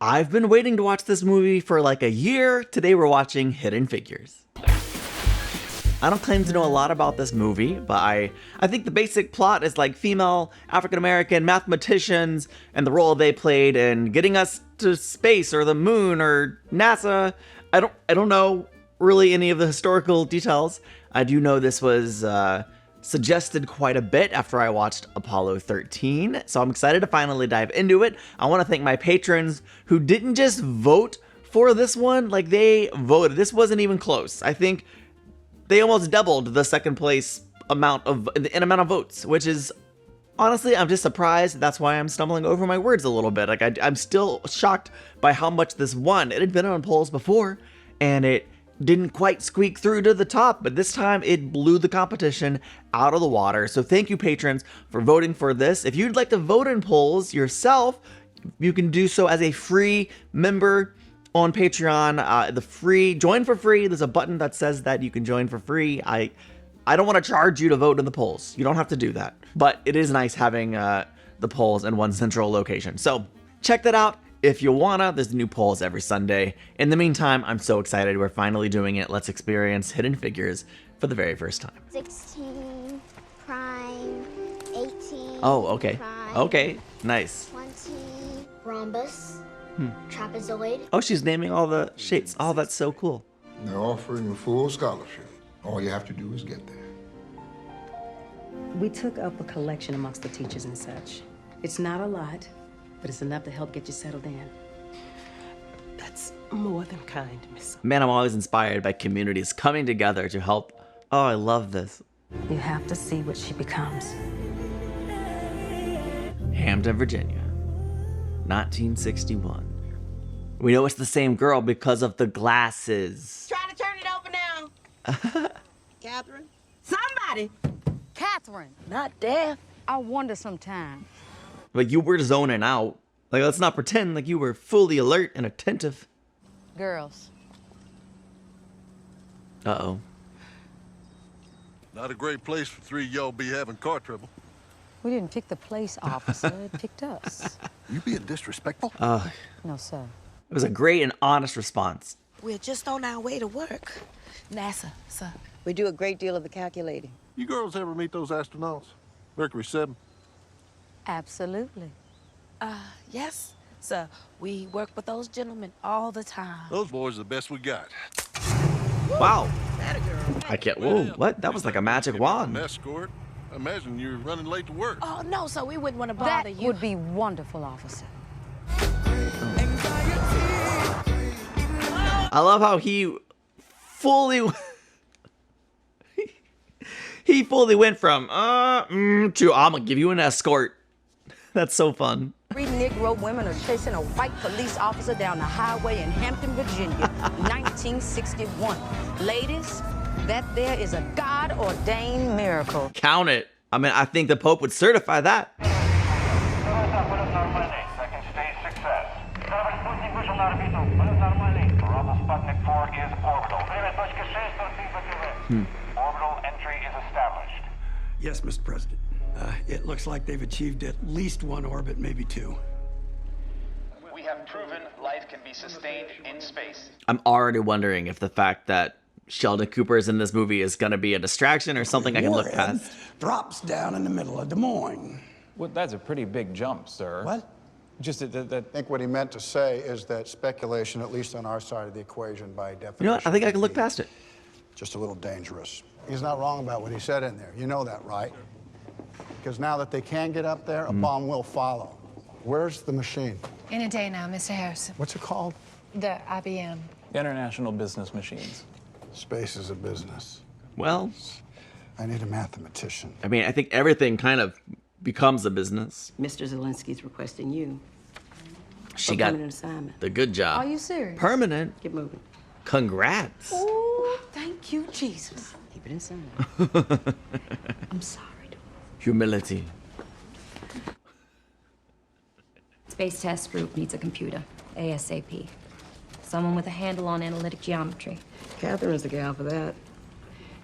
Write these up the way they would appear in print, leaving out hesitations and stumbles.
I've been waiting to watch this movie for like a year. Today we're watching Hidden Figures. I don't claim to know a lot about this movie, but I think the basic plot is like female African-American mathematicians and the role they played in getting us to space or the moon or NASA. I don't know really any of the historical details. I do know this was suggested quite a bit after I watched Apollo 13, so I'm excited to finally dive into it. I want to thank my patrons who didn't just vote for this one, like they voted. This wasn't even close. I think they almost doubled the second place amount of votes, which is honestly, I'm just surprised. That's why I'm stumbling over my words a little bit. Like I'm still shocked by how much this won. It had been on polls before, and it didn't quite squeak through to the top, but this time it blew the competition out of the water. So thank you, patrons, for voting for this. If you'd like to vote in polls yourself, you can do so as a free member on Patreon. Join for free. There's a button that says that you can join for free. I don't want to charge you to vote in the polls. You don't have to do that, but it is nice having the polls in one central location. So check that out. If you wanna, there's new polls every Sunday. In the meantime, I'm so excited we're finally doing it. Let's experience Hidden Figures for the very first time. 16, prime, 18. Oh, okay. Prime, Okay, nice. 20, rhombus, trapezoid. Oh, she's naming all the shapes. Oh, that's so cool. They're offering a full scholarship. All you have to do is get there. We took up a collection amongst the teachers and such. It's not a lot, but it's enough to help get you settled in. That's more than kind, Miss. Man, I'm always inspired by communities coming together to help. Oh, I love this. You have to see what she becomes. Hampton, Virginia, 1961. We know it's the same girl because of the glasses. Trying to turn it over now. Catherine? Somebody! Catherine, Not deaf. I wonder sometime. Like, you were zoning out. Like, let's not pretend like you were fully alert and attentive. Girls, Uh-oh. Not a great place for three y'all be having car trouble. we didn't pick the place, officer. It picked us. You being disrespectful? No, sir. It was a great and honest response. We're just on our way to work. NASA, sir. We do a great deal of the calculating. You girls ever meet those astronauts? Mercury 7? Absolutely. Yes, sir. We work with those gentlemen all the time. Those boys are the best we got. Wow. I can't. Whoa, what? That was like a magic An wand. escort. I imagine you're running late to work. Oh, no, sir. We wouldn't want to bother That you. would be wonderful, officer. I love how he fully he fully went from to I'm gonna give you an escort. That's so fun. Three Negro women are chasing a white police officer down the highway in Hampton, Virginia, 1961. Ladies, that there is a God-ordained miracle. Count it. I mean, I think the Pope would certify that. Second stage success. Sputnik вышел на орбиту. Полет нормальный. Робот Sputnik 4 is orbital. Время точка 6, Orbital entry is established. Yes, Mr. President. It looks like they've achieved at least one orbit, maybe two. We have proven life can be sustained in space. I'm already wondering if the fact that Sheldon Cooper is in this movie is gonna be a distraction or something I can look Warhead past. drops down in the middle of Des Moines. Well, that's a pretty big jump, sir. What? Just that. I think what he meant to say is that speculation, at least on our side of the equation, by definition. You know what? I think I can look past it. Just a little dangerous. He's not wrong about what he said in there. You know that, right? Because now that they can get up there, a bomb will follow. Where's the machine? In a day now, Mr. Harrison. What's it called? The IBM. International Business Machines. Space is a business. Well, I need a mathematician. I mean, I think everything kind of becomes a business. Mr. Zelensky's requesting you. She for got permanent assignment. the good job. Are you serious? Permanent. Get moving. Congrats. Oh, thank you, Jesus. Keep it inside. I'm sorry. Humility. Space Test Group needs a computer, ASAP. Someone with a handle on analytic geometry. Catherine is the gal for that.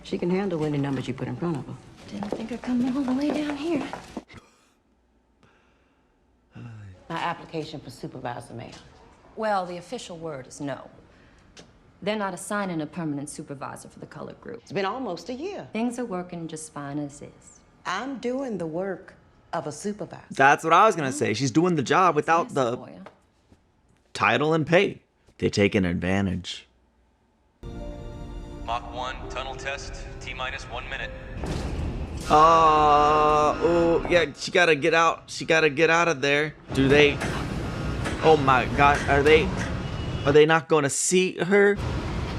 She can handle any numbers you put in front of her. Didn't think I'd come all the way down here. My application for supervisor, ma'am. Well, the official word is no. They're not assigning a permanent supervisor for the color group. It's been almost a year. Things are working just fine as is. I'm doing the work of a supervisor. That's what I was gonna say. She's doing the job without Yes, the Sequoia. title and pay. They're taking advantage. Mach 1, tunnel test, T-minus 1 minute. Oh, yeah, she gotta get out. She gotta get out of there. Do they? Oh my God, are they not gonna see her?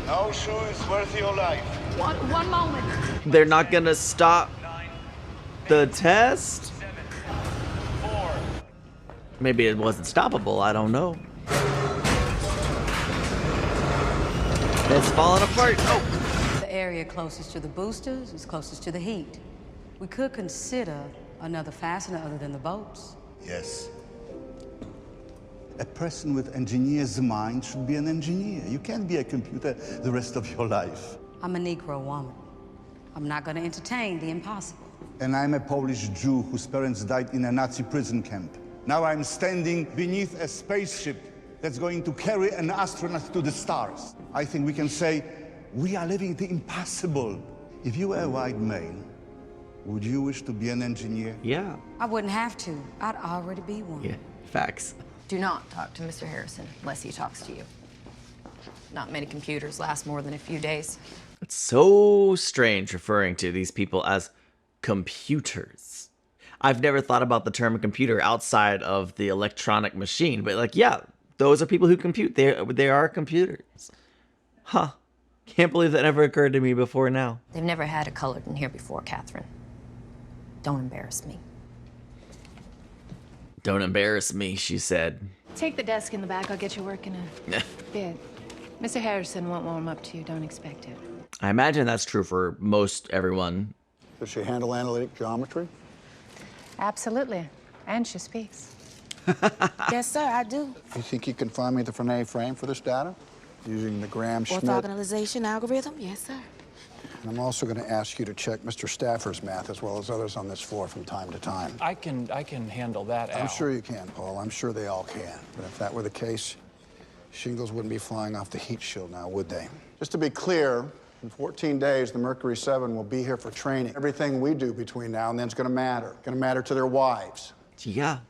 No show is worth your life. One moment. They're not gonna stop the test? Maybe it wasn't stoppable, I don't know. It's falling apart. Oh. The area closest to the boosters is closest to the heat. We could consider another fastener other than the bolts. Yes. A person with engineer's mind should be an engineer. You can't be a computer the rest of your life. I'm a Negro woman. I'm not going to entertain the impossible. And I'm a Polish Jew whose parents died in a Nazi prison camp. Now I'm standing beneath a spaceship that's going to carry an astronaut to the stars. I think we can say, we are living the impossible. If you were a white male, would you wish to be an engineer? Yeah. I wouldn't have to. I'd already be one. Yeah, facts. Do not talk to Mr. Harrison unless he talks to you. Not many computers last more than a few days. It's so strange referring to these people as computers. I've never thought about the term computer outside of the electronic machine, but like, yeah, those are people who compute. They are computers. Huh. Can't believe that never occurred to me before now. They've never had a colored in here before, Catherine. Don't embarrass me. Don't embarrass me, she said. Take the desk in the back. I'll get your work in a bit. Mr. Harrison won't warm up to you. Don't expect it. I imagine that's true for most everyone. Does she handle analytic geometry? Absolutely. And she speaks. Yes, sir, I do. You think you can find me the Frenet frame for this data? Using the Graham-Schmidt? Orthogonalization algorithm? Yes, sir. And I'm also going to ask you to check Mr. Stafford's math as well as others on this floor from time to time. I can handle that, Al. I'm sure you can, Paul. I'm sure they all can. But if that were the case, shingles wouldn't be flying off the heat shield now, would they? Just to be clear, in 14 days, the Mercury 7 will be here for training. Everything we do between now and then is going to matter. Going to matter to their wives. Yeah.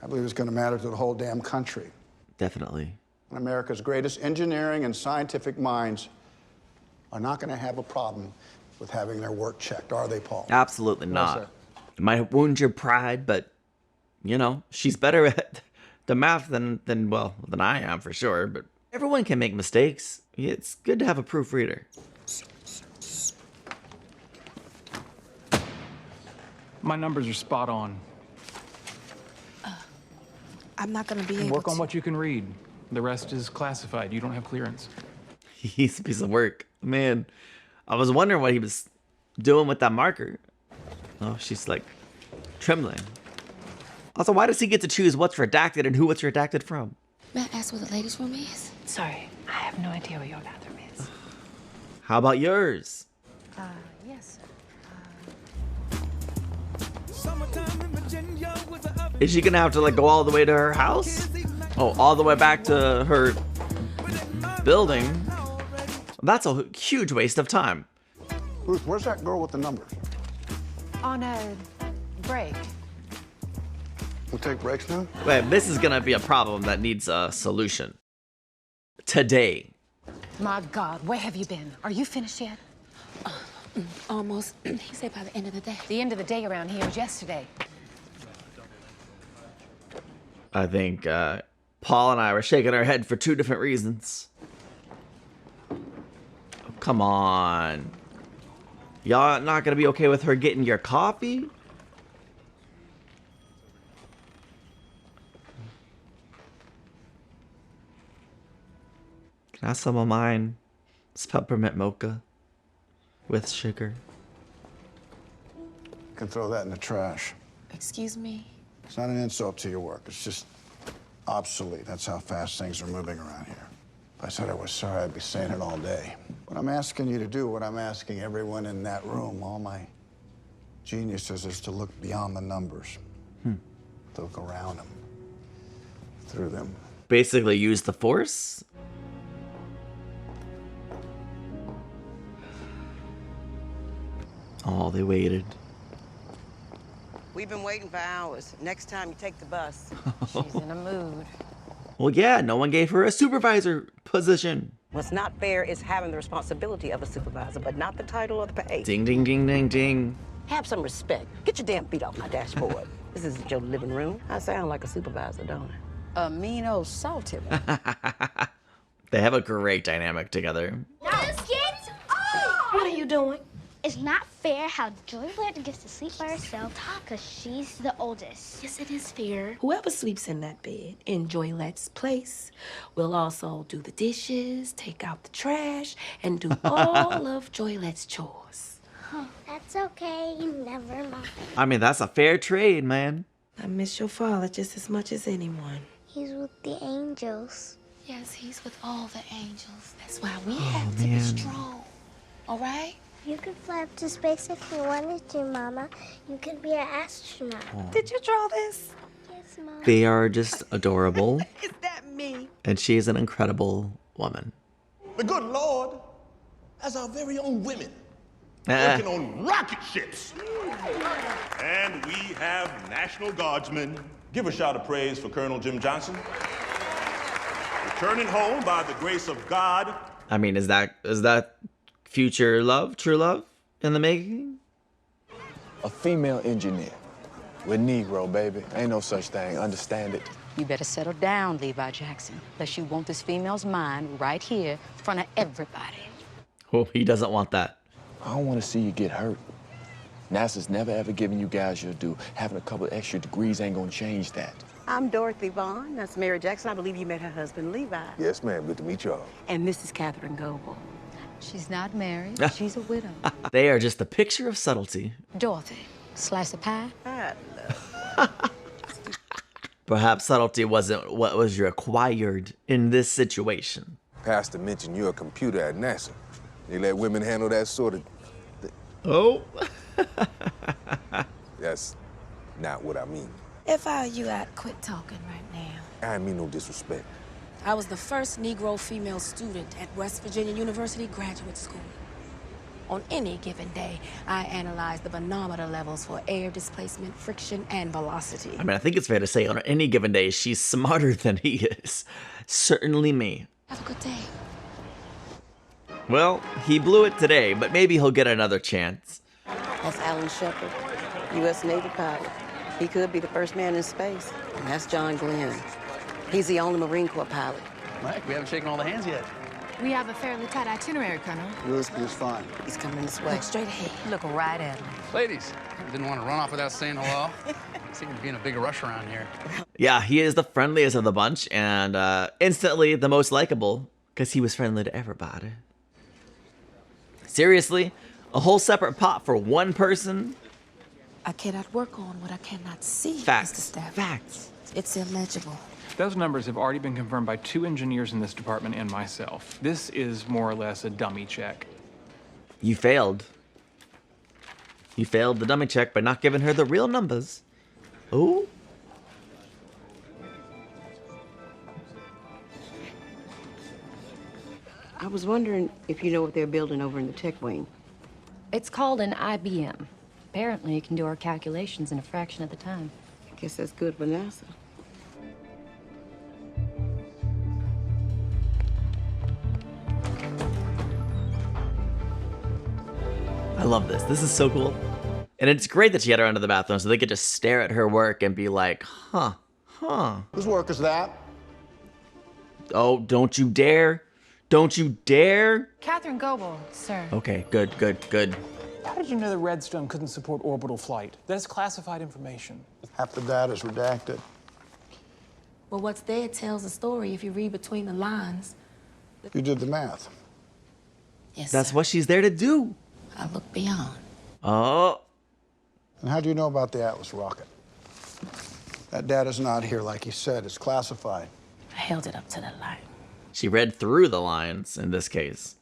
I believe it's going to matter to the whole damn country. Definitely. And America's greatest engineering and scientific minds are not going to have a problem with having their work checked, are they, Paul? Absolutely not. It might wound your pride, but, you know, she's better at the math than I am, for sure. But everyone can make mistakes. It's good to have a proofreader. My numbers are spot on. I'm not going to be able Work to. on what you can read. The rest is classified. You don't have clearance. He's a piece of work. Man, I was wondering what he was doing with that marker. Oh, she's like trembling. Also, why does he get to choose what's redacted and who it's redacted from? May I ask where the ladies' room is? Sorry, I have no idea where your bathroom is. How about yours? Yes, Is she gonna have to like go all the way to her house? Oh, all the way back to her building? That's a huge waste of time. Ruth, where's that girl with the numbers? On a break. We'll take breaks now? Wait, this is gonna be a problem that needs a solution. Today. My God, where have you been? Are you finished yet? Almost. He said by the end of the day. The end of the day around here was yesterday. I think Paul and I were shaking our head for two different reasons. Oh, come on. Y'all not gonna be okay with her getting your coffee? Can I have some of mine? It's peppermint mocha with sugar. You can throw that in the trash. Excuse me? It's not an insult to your work. It's just obsolete. That's how fast things are moving around here. If I said I was sorry, I'd be saying it all day. What I'm asking you to do, what I'm asking everyone in that room, all my geniuses, is to look beyond the numbers. To look around them, through them, Basically use the Force? Oh, they waited. We've been waiting for hours. Next time you take the bus. She's in a mood. Well, yeah, no one gave her a supervisor position. What's not fair is having the responsibility of a supervisor, but not the title or the pay. Ding, ding, ding, ding, ding. Have some respect. Get your damn feet off my dashboard. This isn't your living room. I sound like a supervisor, don't I? A mean old salty one. They have a great dynamic together. Those kids? Oh! What are you doing? It's not fair how Joylet gets to sleep by herself because she's the oldest. Yes, it is fair. Whoever sleeps in that bed in Joylette's place will also do the dishes, take out the trash, and do all of Joylette's chores. Oh, that's okay. Never mind. I mean, that's a fair trade, man. I miss your father just as much as anyone. He's with the angels. Yes, he's with all the angels. That's why we have to be strong. All right? You could fly up to space if you wanted to, Mama. You could be an astronaut. Did you draw this? Yes, Mom. They are just adorable. Is that me? And she is an incredible woman. The good Lord has our very own women working on rocket ships. And we have National Guardsmen. Give a shout of praise for Colonel Jim Johnson. Returning home by the grace of God. I mean, is that future love, true love in the making? A female engineer. We're Negro, baby. Ain't no such thing. Understand it. You better settle down, Levi Jackson, unless you want this female's mind right here in front of everybody. Oh, he doesn't want that. I don't want to see you get hurt. NASA's never ever given you guys your due. Having a couple extra degrees ain't gonna change that. I'm Dorothy Vaughn. That's Mary Jackson. I believe you met her husband, Levi. Yes, ma'am. Good to meet y'all. And this is Catherine Goebel. She's not married. She's a widow. They are just a picture of subtlety. Dorothy, slice of pie? Perhaps subtlety wasn't what was required in this situation. Pastor mentioned you're a computer at NASA. They let women handle that sort of... Oh. That's not what I mean. If I were you, I'd quit talking right now. I mean no disrespect. I was the first Negro female student at West Virginia University Graduate School. On any given day, I analyzed the manometer levels for air displacement, friction, and velocity. I mean, I think it's fair to say on any given day, she's smarter than he is. Certainly me. Have a good day. Well, he blew it today, but maybe he'll get another chance. That's Alan Shepard, U.S. Navy pilot. He could be the first man in space. And that's John Glenn. He's the only Marine Corps pilot. Mike, we haven't shaken all the hands yet. We have a fairly tight itinerary, Colonel. Whiskey is fine. He's coming this way. Look straight ahead. Look right at him. Ladies, didn't want to run off without saying hello. Seem to be in a bigger rush around here. Yeah, he is the friendliest of the bunch and instantly the most likable because he was friendly to everybody. Seriously? A whole separate pot for one person? I cannot work on what I cannot see, Facts. Mr. Stafford. Facts. It's illegible. Those numbers have already been confirmed by 2 engineers in this department and myself. This is more or less a dummy check. You failed. You failed the dummy check by not giving her the real numbers. Oh? I was wondering if you know what they're building over in the tech wing. It's called an IBM. Apparently, it can do our calculations in a fraction of the time. I guess that's good for NASA. I love this. This is so cool. And it's great that she had her under the bathroom so they could just stare at her work and be like, huh. Whose work is that? Oh, don't you dare. Don't you dare. Catherine Goebel, sir. Okay, good. How did you know the Redstone couldn't support orbital flight? That's classified information. Half the data's redacted. Well, what's there tells a story if you read between the lines. You did the math. Yes, That's sir. what she's there to do. I look beyond. Oh. And how do you know about the Atlas rocket? That data's not here, like you said. It's classified. I held it up to the light. She read through the lines in this case.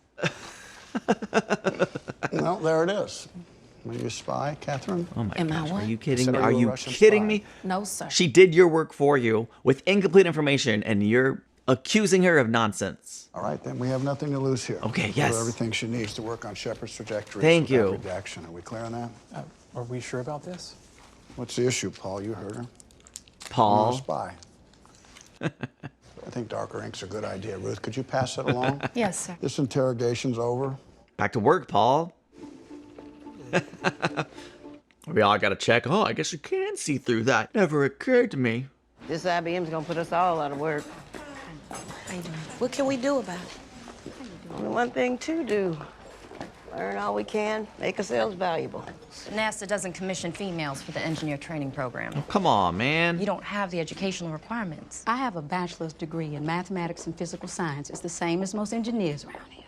Well, there it is. Are you a spy, Catherine? Oh my Am I gosh, what? are you kidding Said me? you Are were a you Russian kidding spy. me? No, sir. She did your work for you with incomplete information, and you're accusing her of nonsense. All right, then we have nothing to lose here. Okay, Give yes. her everything she needs to work on Shepard's trajectory. Thank you. Redaction. Are we clear on that? Are we sure about this? What's the issue, Paul? You heard her. I'm not a Paul. spy. I think darker ink's a good idea. Ruth, could you pass that along? Yes, sir. This interrogation's over. Back to work, Paul. We all gotta check. Oh, I guess you can see through that. Never occurred to me. This IBM's gonna put us all out of work. How you doing? What can we do about it? Only one thing to do. Learn all we can, make ourselves valuable. NASA doesn't commission females for the engineer training program. Oh, come on, man. You don't have the educational requirements. I have a bachelor's degree in mathematics and physical science. It's the same as most engineers around here.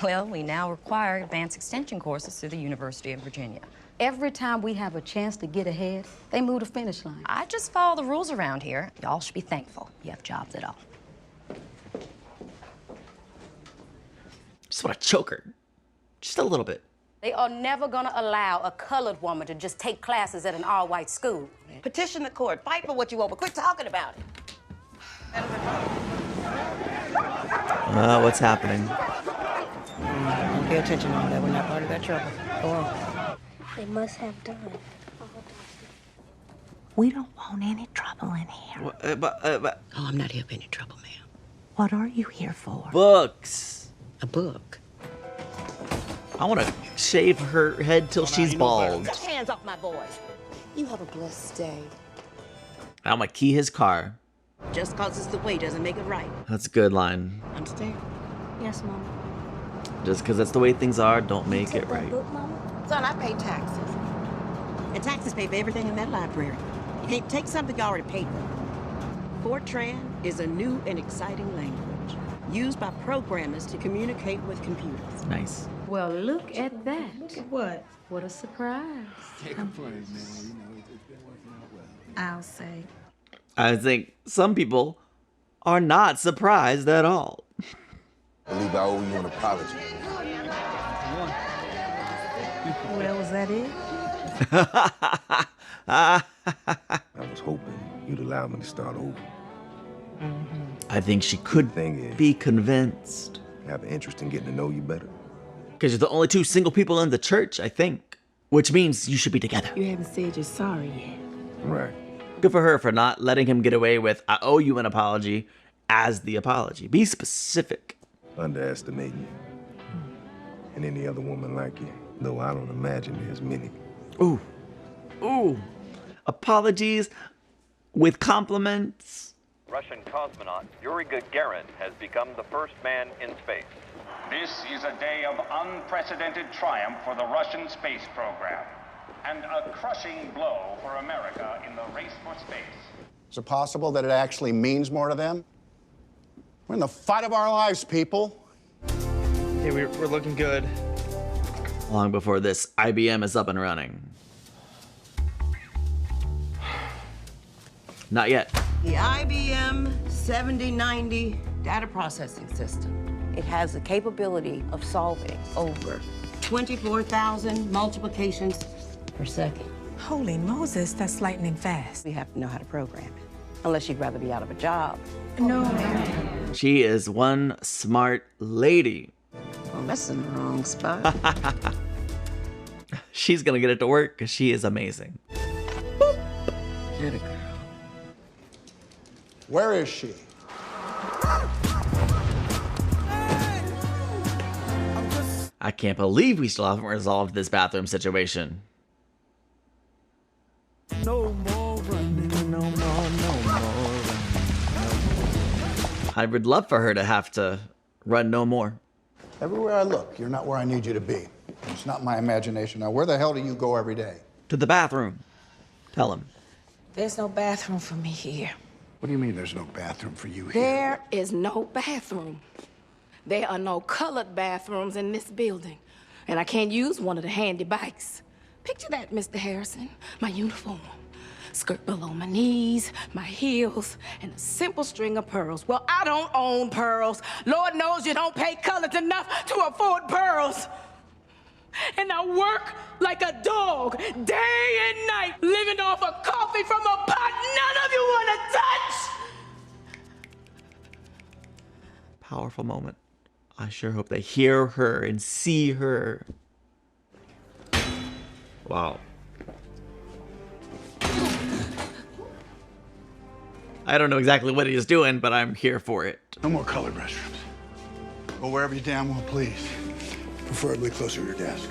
Well, we now require advanced extension courses through the University of Virginia. Every time we have a chance to get ahead, they move the finish line. I just follow the rules around here. Y'all should be thankful you have jobs at all. Just want to choke her. Just a little bit. They are never gonna allow a colored woman to just take classes at an all-white school. Petition the court, fight for what you want, but quit talking about it. What's happening? Don't pay attention on that. We're not part of that trouble. Go on. They must have done. We don't want any trouble in here. But Oh, I'm not here for any trouble, ma'am. What are you here for? books. A book. I want to shave her head till she's bald. Get your hands off my boy. You have a blessed day. I'm gonna key his car. Just cause it's the way doesn't make it right. That's a good line. Understand? Yes, Mama. Just because that's the way things are, don't make it Take that right. book, Mama? Son, I pay taxes. And taxes pay for everything in that library. You can't take something you already paid for. Fortran is a new and exciting language used by programmers to communicate with computers. Nice. Well, look at that. Look at what? What a surprise. Can't complain, man. You know, it's been working out well. I'll say. I think some people are not surprised at all. I believe I owe you an apology. Well, was that it? I was hoping you'd allow me to start over. I think she could be convinced. I have an interest in getting to know you better. Because you're the only two single people in the church, I think. Which means you should be together. You haven't said you're sorry yet. Right. Good for her for not letting him get away with, I owe you an apology, as the apology. Be specific. Underestimating you. And any other woman like you, though I don't imagine there's many. Ooh. Ooh. Apologies with compliments. Russian cosmonaut Yuri Gagarin has become the first man in space. This is a day of unprecedented triumph for the Russian space program, and a crushing blow for America in the race for space. Is it possible that it actually means more to them? We're in the fight of our lives, people. Okay, we're looking good. Long before this IBM is up and running. Not yet. The IBM 7090 data processing system. It has the capability of solving over 24,000 multiplications per second. Holy Moses, that's lightning fast. We have to know how to program it, unless you'd rather be out of a job. No. She is one smart lady. Well, that's in the wrong spot. She's gonna get it to work because she is amazing. Get it, girl. Where is she? I can't believe we still haven't resolved this bathroom situation. No more running. No more. I would love for her to have to run no more. Everywhere I look, you're not where I need you to be. It's not my imagination. Now, where the hell do you go every day? To the bathroom. Tell him. There's no bathroom for me here. What do you mean there's no bathroom for you here? There is no bathroom. There are no colored bathrooms in this building. And I can't use one of the handy bikes. Picture that, Mr. Harrison. My uniform. Skirt below my knees, my heels, and a simple string of pearls. Well, I don't own pearls. Lord knows you don't pay colored enough to afford pearls. And I work like a dog, day and night, living off of coffee from a pot none of you want to touch! Powerful moment. I sure hope they hear her and see her. Wow. I don't know exactly what he's doing, but I'm here for it. No more colored restrooms. Go wherever you damn well please. Preferably closer to your desk.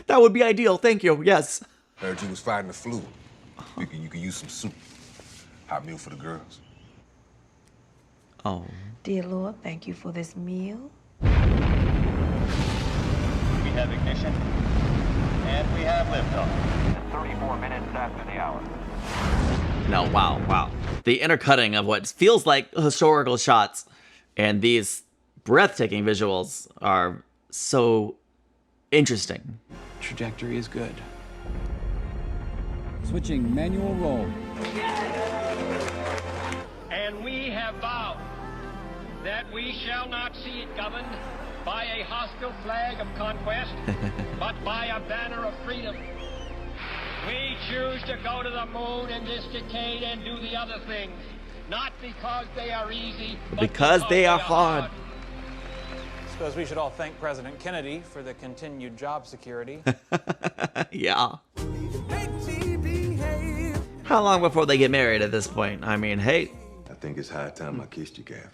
That would be ideal. Thank you. Yes. Heard you was fighting the flu. You could use some soup. Hot meal for the girls. Oh. Dear Lord, thank you for this meal. We have ignition, and we have liftoff. 34 minutes after the hour. No, wow. The intercutting of what feels like historical shots and these breathtaking visuals are so interesting. Trajectory is good. Switching manual roll. And we have vowed that we shall not see it governed by a hostile flag of conquest, but by a banner of freedom. We choose to go to the moon in this decade and do the other things, not because they are easy, but because they are hard. Suppose we should all thank President Kennedy for the continued job security. Yeah. How long before they get married at this point? I mean, hey. I think it's high time I kissed you, Catherine.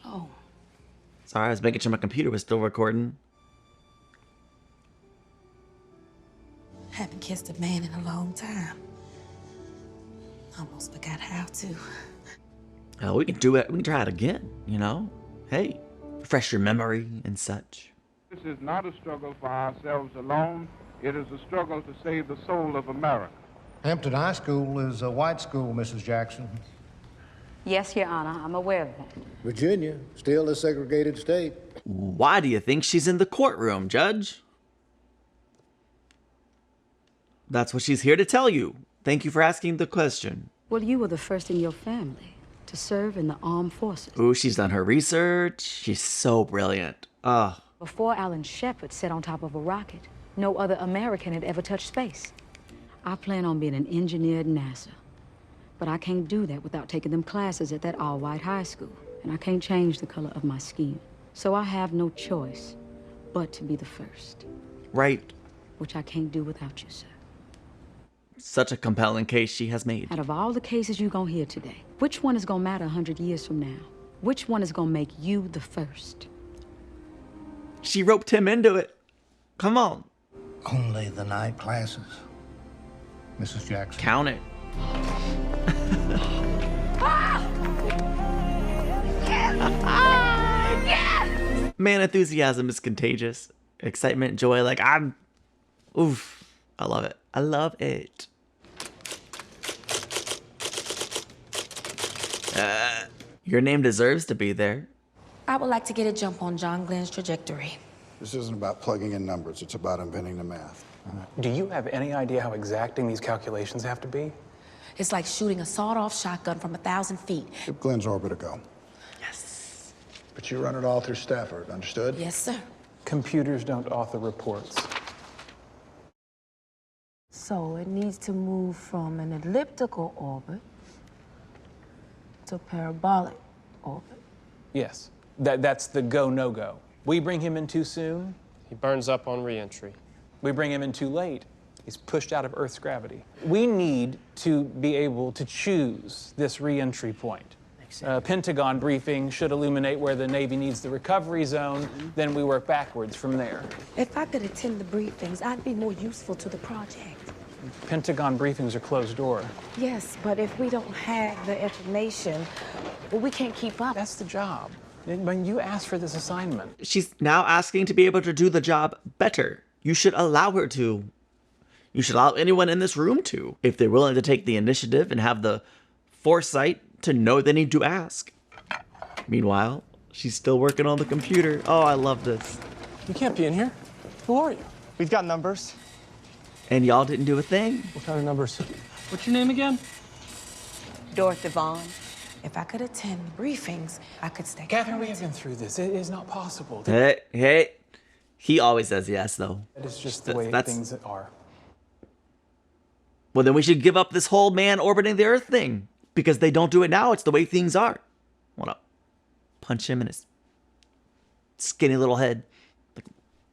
Oh. Sorry, I was making sure my computer was still recording. Haven't kissed a man in a long time. Almost forgot how to. Oh, we can do it. We can try it again, you know? Hey, refresh your memory and such. This is not a struggle for ourselves alone. It is a struggle to save the soul of America. Hampton High School is a white school, Mrs. Jackson. Yes, Your Honor, I'm aware of that. Virginia, still a segregated state. Why do you think she's in the courtroom, Judge? That's what she's here to tell you. Thank you for asking the question. Well, you were the first in your family to serve in the armed forces. Ooh, she's done her research. She's so brilliant. Ugh. Before Alan Shepard sat on top of a rocket, no other American had ever touched space. I plan on being an engineer at NASA. But I can't do that without taking them classes at that all-white high school. And I can't change the color of my skin. So I have no choice but to be the first. Right. Which I can't do without you, sir. Such a compelling case she has made. Out of all the cases you're gonna hear today, which one is gonna matter 100 years from now? Which one is gonna make you the first? She roped him into it. Come on. Only the night classes, Mrs. Jackson. Count it. Man, enthusiasm is contagious. Excitement, joy, like oof. I love it. I love it. Your name deserves to be there. I would like to get a jump on John Glenn's trajectory. This isn't about plugging in numbers. It's about inventing the math. Do you have any idea how exacting these calculations have to be? It's like shooting a sawed-off shotgun from 1,000 feet. Give Glenn's orbit a go. Yes. But you run it all through Stafford, understood? Yes, sir. Computers don't author reports. So it needs to move from an elliptical orbit to parabolic orbit. Yes, that's the go, no-go. We bring him in too soon, he burns up on re-entry. We bring him in too late, he's pushed out of Earth's gravity. We need to be able to choose this re-entry point. Pentagon briefing should illuminate where the Navy needs the recovery zone, then we work backwards from there. If I could attend the briefings, I'd be more useful to the project. Pentagon briefings are closed door. Yes, but if we don't have the information, well, we can't keep up. That's the job. When you asked for this assignment. She's now asking to be able to do the job better. You should allow her to. You should allow anyone in this room to, if they're willing to take the initiative and have the foresight to know they need to ask. Meanwhile, she's still working on the computer. Oh, I love this. You can't be in here. Who are you? We've got numbers. And y'all didn't do a thing? What kind of numbers? What's your name again? Dorothy Vaughn. If I could attend briefings, I could stay. Catherine, we have been through this. It is not possible. Hey. He always says yes, though. It is just the way things are. Well, then we should give up this whole man orbiting the Earth thing. Because they don't do it now. It's the way things are. Wanna punch him in his skinny little head. Like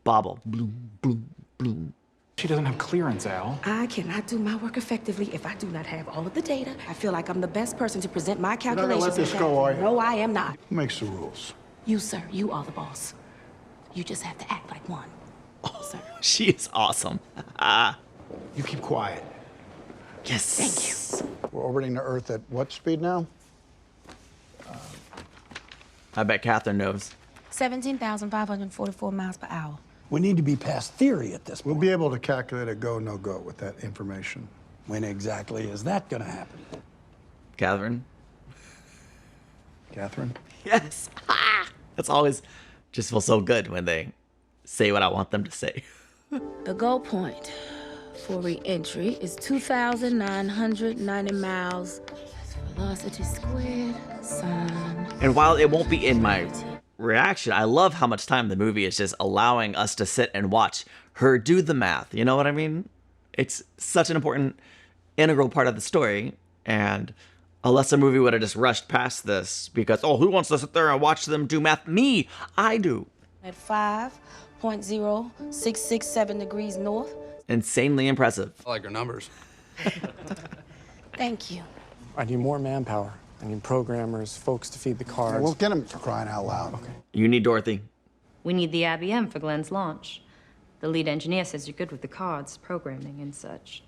bobble. Bloom, bloom, bloom. She doesn't have clearance, Al. I cannot do my work effectively if I do not have all of the data. I feel like I'm the best person to present my You're not calculations. gonna let this in go, fact. are you? No, I am not. Who makes the rules? You, sir. You are the boss. You just have to act like one. Sir. She is awesome. You keep quiet. Yes. Thank you. We're orbiting the Earth at what speed now? I bet Catherine knows. 17,544 miles per hour. We need to be past theory at this point. We'll be able to calculate a go, no go with that information. When exactly is that going to happen? Catherine. Catherine? Yes. That's always just feels so good when they say what I want them to say. The goal point for re-entry is 2,990 miles. That's velocity squared, sine. And while it won't be in my reaction, I love how much time the movie is just allowing us to sit and watch her do the math. You know what I mean? It's such an important, integral part of the story. And unless the movie would have just rushed past this because, oh, who wants to sit there and watch them do math? Me, I do. At 5.0667 degrees north. Insanely impressive. I like your numbers. Thank you. I need more manpower. I need programmers, folks to feed the cards. Yeah, we'll get him for crying out loud. Okay. You need Dorothy. We need the IBM for Glenn's launch. The lead engineer says you're good with the cards, programming, and such.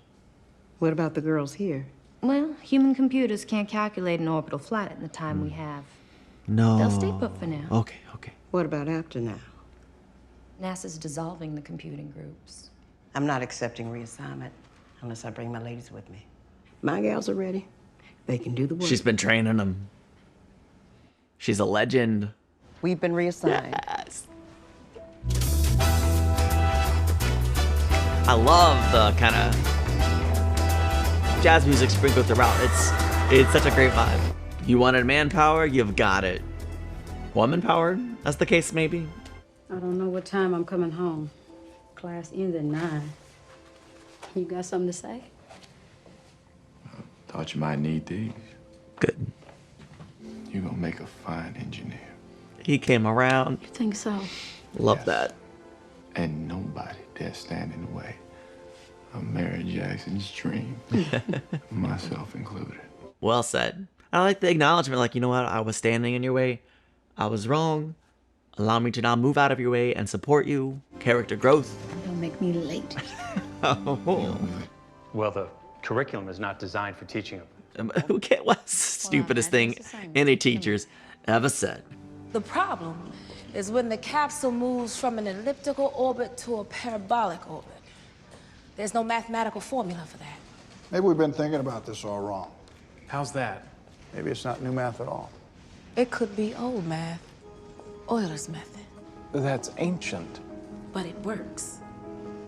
What about the girls here? Well, human computers can't calculate an orbital flight in the time we have. No. They'll stay put for now. Okay. What about after now? NASA's dissolving the computing groups. I'm not accepting reassignment unless I bring my ladies with me. My gals are ready. They can do the work. She's been training them. She's a legend. We've been reassigned. Yes. I love the kind of jazz music sprinkled throughout. It's such a great vibe. You wanted manpower, you've got it. Woman power, that's the case maybe. I don't know what time I'm coming home. Class ends at 9. You got something to say? Thought you might need these. Good. You're gonna make a fine engineer. He came around. You think so? Love that. And nobody dare stand in the way of Mary Jackson's dream. Myself included. Well said. I like the acknowledgement, like, you know what, I was standing in your way. I was wrong. Allow me to now move out of your way and support you. Character growth. Don't make me late. Oh. Well, the curriculum is not designed for teaching them. Who can't? What's the stupidest thing any teachers ever said? The problem is when the capsule moves from an elliptical orbit to a parabolic orbit. There's no mathematical formula for that. Maybe we've been thinking about this all wrong. How's that? Maybe it's not new math at all. It could be old math, Euler's method, That's ancient. but it works.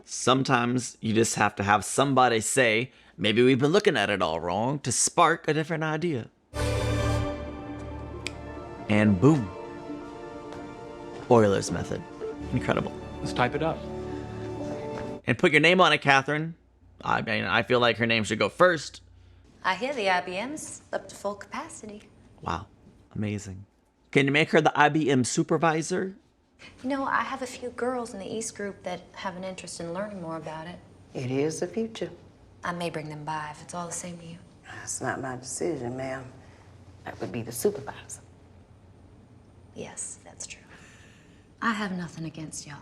Sometimes you just have to have somebody say, maybe we've been looking at it all wrong, to spark a different idea. And boom. Euler's method. Incredible. Let's type it up. And put your name on it, Catherine. I mean, I feel like her name should go first. I hear the IBM's up to full capacity. Wow. Amazing. Can you make her the IBM supervisor? You know, I have a few girls in the East group that have an interest in learning more about it. It is the future. I may bring them by if it's all the same to you. That's not my decision, ma'am. That would be the supervisor. Yes, that's true. I have nothing against y'all.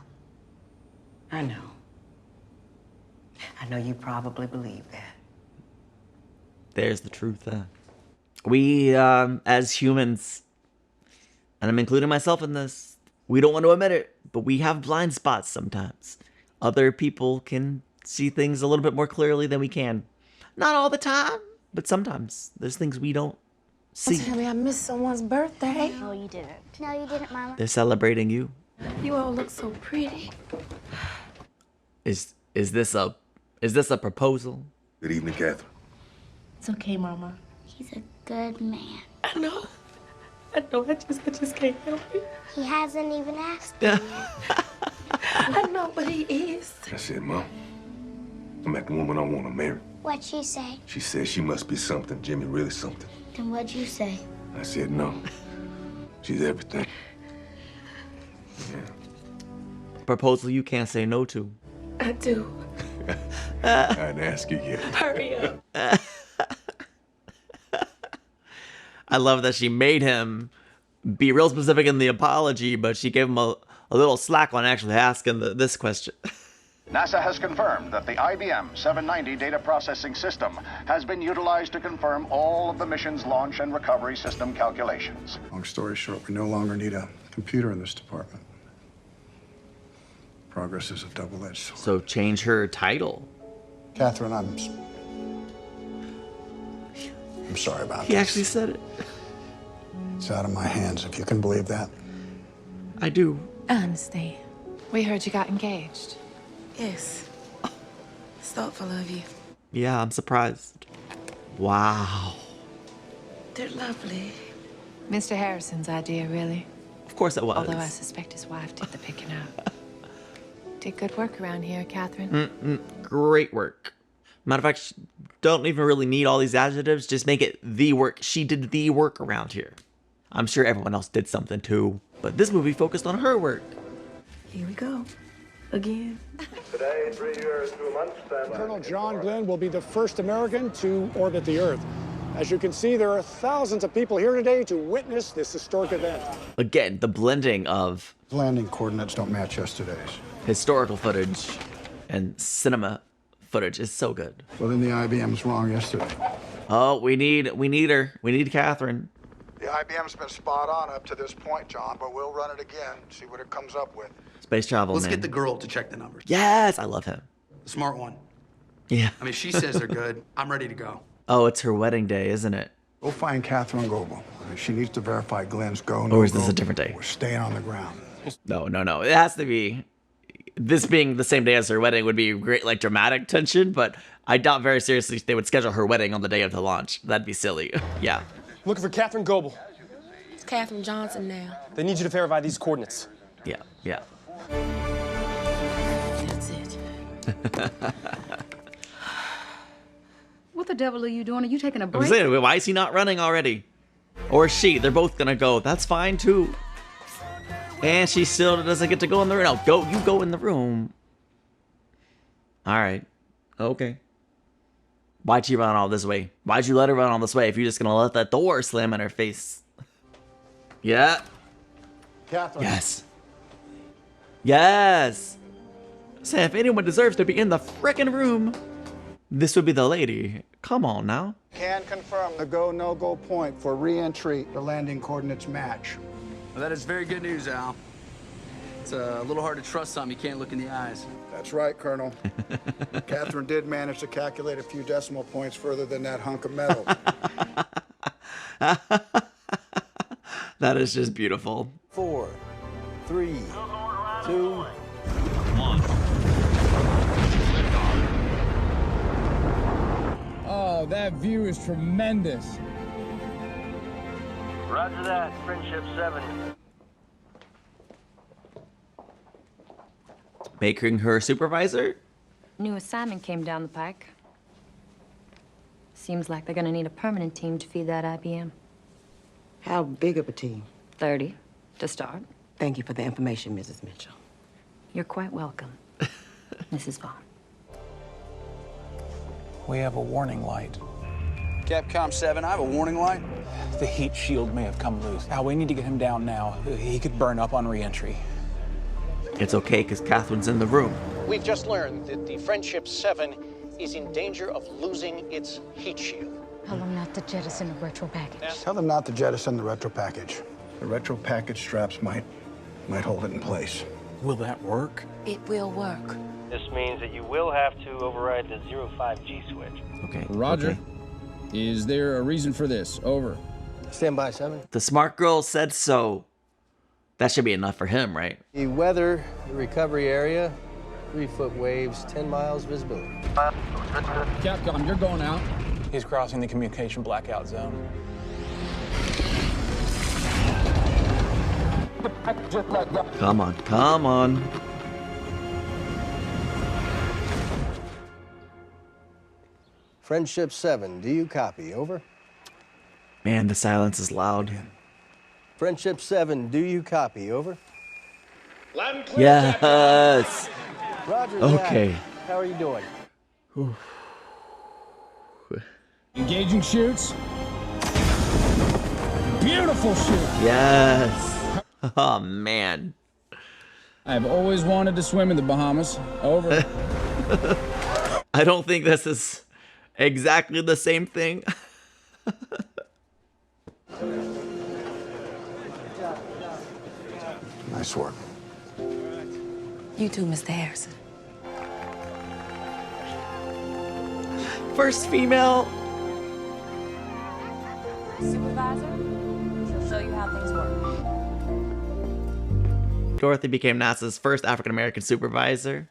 I know. I know you probably believe that. There's the truth. We, as humans, and I'm including myself in this, we don't want to admit it, but we have blind spots sometimes. Other people can see things a little bit more clearly than we can. Not all the time, but sometimes there's things we don't see. Don't tell me I missed someone's birthday. No, you didn't. No, you didn't, Mama. They're celebrating you. You all look so pretty. Is this a proposal? Good evening, Catherine. It's okay, Mama. He's a good man. I know. I just can't help it. He hasn't even asked me yet. I know, but he is. I said, Mom, I met the woman I want to marry. What'd she say? She said she must be something, Jimmy, really something. Then what'd you say? I said, no. She's everything. Proposal you can't say no to. I do. I didn't ask you yet. Hurry up. I love that she made him be real specific in the apology, but she gave him a little slack on actually asking this question. NASA has confirmed that the IBM 790 data processing system has been utilized to confirm all of the mission's launch and recovery system calculations. Long story short, we no longer need a computer in this department. Progress is a double-edged sword. So change her title. Catherine, I'm sorry about this. He actually said it. It's out of my hands, if you can believe that. I do. I understand. We heard you got engaged. Yes. It's thoughtful of you. Yeah, I'm surprised. Wow. They're lovely. Mr. Harrison's idea, really. Of course it was. Although I suspect his wife did the picking up. Did good work around here, Catherine. Great work. Matter of fact, don't even really need all these adjectives. Just make it the work. She did the work around here. I'm sure everyone else did something too, but this movie focused on her work. Here we go. Again. Today, 3 years, 2 months. Colonel John Glenn will be the first American to orbit the Earth. As you can see, there are thousands of people here today to witness this historic event. Again, the blending of Landing coordinates don't match yesterday's. historical footage and cinema footage is so good. Well, then the IBM's wrong yesterday. Oh, we need her. We need Catherine. The IBM's been spot on up to this point, John, but we'll run it again, see what it comes up with. Space travel, Let's man. get the girl to check the numbers. Yes, I love him. The smart one. Yeah. I mean, she says they're good. I'm ready to go. Oh, it's her wedding day, isn't it? Go find Catherine Goebel. She needs to verify Glenn's go, no Or is this go. a different day? We're staying on the ground. No. It has to be. This being the same day as her wedding would be great, like dramatic tension, but I doubt very seriously they would schedule her wedding on the day of the launch. That'd be silly. Yeah. Looking for Catherine Goebel. It's Catherine Johnson now. They need you to verify these coordinates. Yeah. That's it. What the devil are you doing? Are you taking a I break? was saying, why is he not running already? Or she? They're both gonna go. That's fine too. And she still doesn't get to go in the room. No, you go in the room. All right. Okay. Why'd she run all this way? Why'd you let her run all this way if you're just gonna let that door slam in her face? Yeah. Catherine. Yes. Say, if anyone deserves to be in the frickin' room, this would be the lady. Come on now. Can confirm the go, no-go point for re-entry. The landing coordinates match. Well, that is very good news, Al. It's a little hard to trust something you can't look in the eyes. That's right, Colonel. Catherine did manage to calculate a few decimal points further than that hunk of metal. That is just beautiful. 4, 3, 2, 1. Oh, that view is tremendous. Roger that, Friendship 7. Making her supervisor? New assignment came down the pike. Seems like they're gonna need a permanent team to feed that IBM. How big of a team? 30 to start. Thank you for the information, Mrs. Mitchell. You're quite welcome, Mrs. Vaughn. We have a warning light. Capcom 7, I have a warning light. The heat shield may have come loose. Al, we need to get him down now. He could burn up on re-entry. It's okay, because Catherine's in the room. We've just learned that the Friendship 7 is in danger of losing its heat shield. Tell them not to jettison the retro package. Tell them not to jettison the retro package. The retro package straps might hold it in place. Will that work? It will work. This means that you will have to override the 05G switch. Okay. Roger. Okay. Is there a reason for this? Over. Stand by, 7. The smart girl said so. That should be enough for him, right? The weather, the recovery area, 3-foot waves, 10 miles visibility. Capcom, you're going out. He's crossing the communication blackout zone. Come on. Friendship 7, do you copy? Over. Man, the silence is loud. Friendship 7, do you copy? Over. Yes. Roger Okay. that. How are you doing? Engaging shoots. Beautiful shoot. Yes. Oh, man. I've always wanted to swim in the Bahamas. Over. I don't think this is exactly the same thing. Nice work. You too, Mr. Harrison. First female. Supervisor, she'll show you how things work. Dorothy became NASA's first African-American supervisor.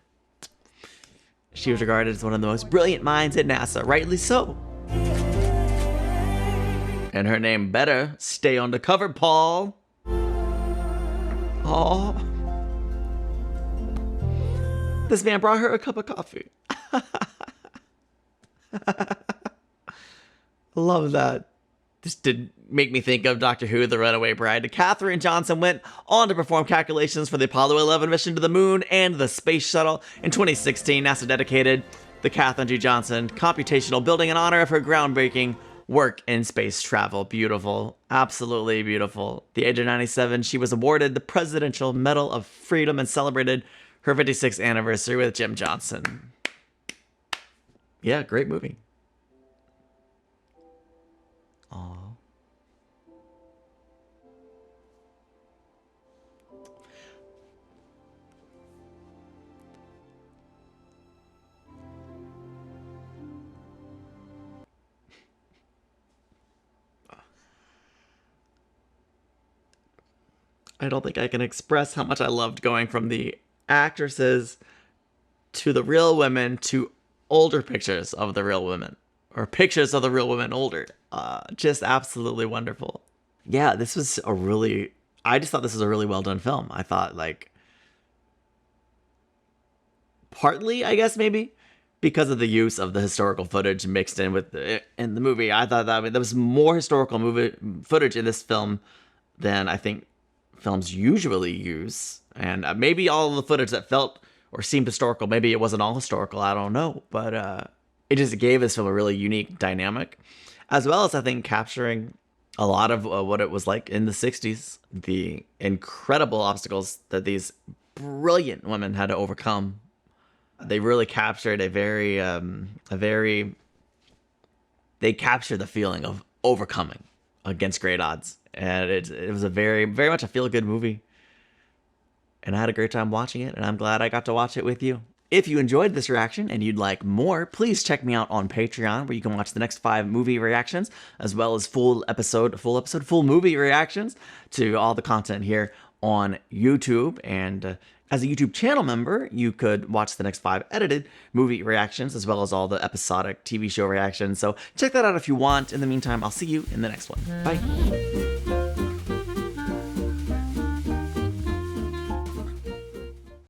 She was regarded as one of the most brilliant minds at NASA, rightly so. And her name better stay on the cover, Paul. Oh. This man brought her a cup of coffee. Love that. This did make me think of Doctor Who, The Runaway Bride. Katherine Johnson went on to perform calculations for the Apollo 11 mission to the moon and the space shuttle. In 2016, NASA dedicated the Katherine G. Johnson Computational Building in honor of her groundbreaking work in space travel. Beautiful. Absolutely beautiful. At the age of 97, she was awarded the Presidential Medal of Freedom and celebrated her 56th anniversary with Jim Johnson. Yeah, great movie. Aww. I don't think I can express how much I loved going from the actresses to the real women to older pictures of the real women, or pictures of the real women older. Just absolutely wonderful. Yeah, this was I just thought this was a really well done film. I thought, like, partly, I guess, maybe because of the use of the historical footage mixed in with in the movie. I thought that there was more historical footage in this film than I think films usually use. And maybe all of the footage that felt or seemed historical, maybe it wasn't all historical, I don't know. But it just gave this film a really unique dynamic, as well as, I think, capturing a lot of what it was like in the 60s. The incredible obstacles that these brilliant women had to overcome. They really captured they captured the feeling of overcoming against great odds. And it was a very, very much a feel-good movie. And I had a great time watching it, and I'm glad I got to watch it with you. If you enjoyed this reaction and you'd like more, please check me out on Patreon, where you can watch the next 5 movie reactions, as well as full movie reactions to all the content here on YouTube. And as a YouTube channel member, you could watch the next 5 edited movie reactions, as well as all the episodic TV show reactions. So check that out if you want. In the meantime, I'll see you in the next one. Bye.